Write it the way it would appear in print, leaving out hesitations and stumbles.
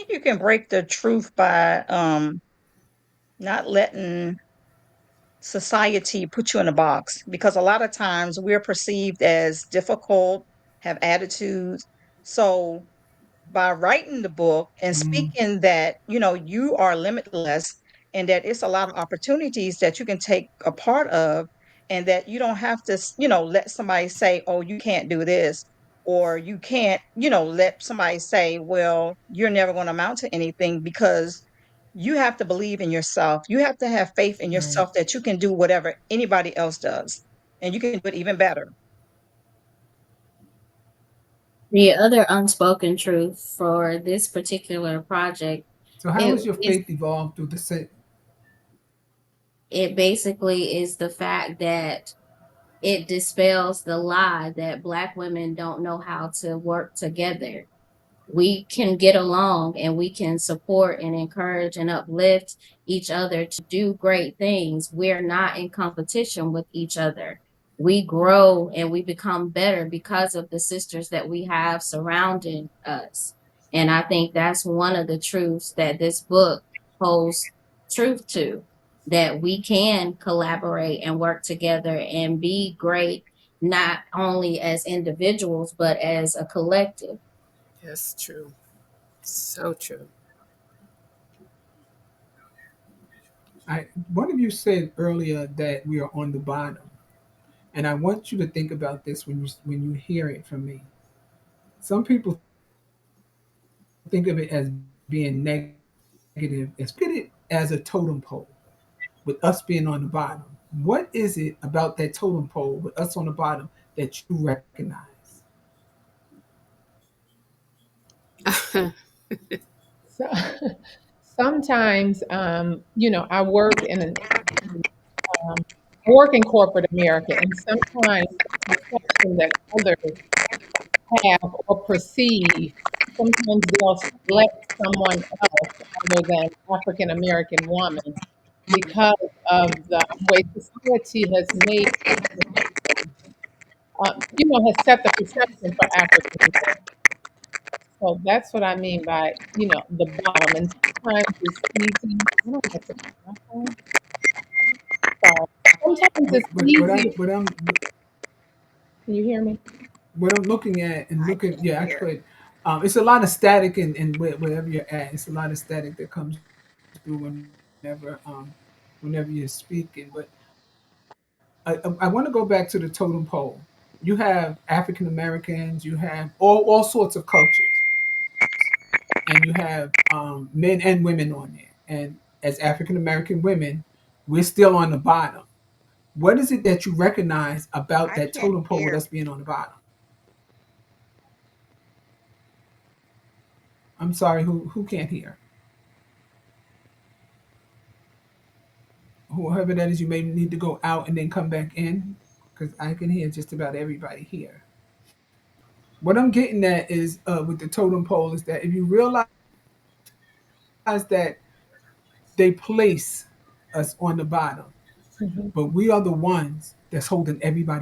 think you can break the truth by not letting society put you in a box, because a lot of times we're perceived as difficult, have attitudes. So by writing the book and Mm, speaking that, you are limitless and that it's a lot of opportunities that you can take a part of, and that you don't have to, let somebody say, oh, you can't do this, or you can't, let somebody say, well, you're never going to amount to anything, because you have to believe in yourself. You have to have faith in yourself right. that you can do whatever anybody else does, and you can do it even better. The other unspoken truth for this particular project, So how it has your is faith evolved through the set? it basically is the fact that it dispels the lie that Black women don't know how to work together. We can get along and we can support and encourage and uplift each other to do great things. We're not in competition with each other. We grow and we become better because of the sisters that we have surrounding us. And I think that's one of the truths that this book holds truth to, that we can collaborate and work together and be great, not only as individuals, but as a collective. That's true. So true. One of you said earlier that we are on the bottom, and I want you to think about this when you hear it from me. Some people think of it as being negative. As look at it as a totem pole, with us being on the bottom. What is it about that totem pole with us on the bottom that you recognize? So sometimes, I work um, I work in corporate America, and sometimes the perception that others have or perceive, sometimes they'll select someone else other than African American woman because of the way society has made African, has set the perception for African American. So that's what I mean by, the bottom. And sometimes it's easy. I don't know if it's my phone. Sorry. Sometimes it's easy. Can you hear me? What I'm looking at and I looking, can't yeah, I hear. could. It's a lot of static and wherever you're at, it's a lot of static that comes through whenever you're speaking. But I want to go back to the totem pole. You have African Americans, you have all sorts of cultures, and you have men and women on there. And as African American women, we're still on the bottom. What is it that you recognize about that totem pole with I us being can't on the bottom? hear. I'm sorry, who can't hear? Whoever that is, you may need to go out and then come back in, because I can hear just about everybody here. What I'm getting at is with the totem pole is that if you realize that they place us on the bottom, but we are the ones that's holding everybody else up.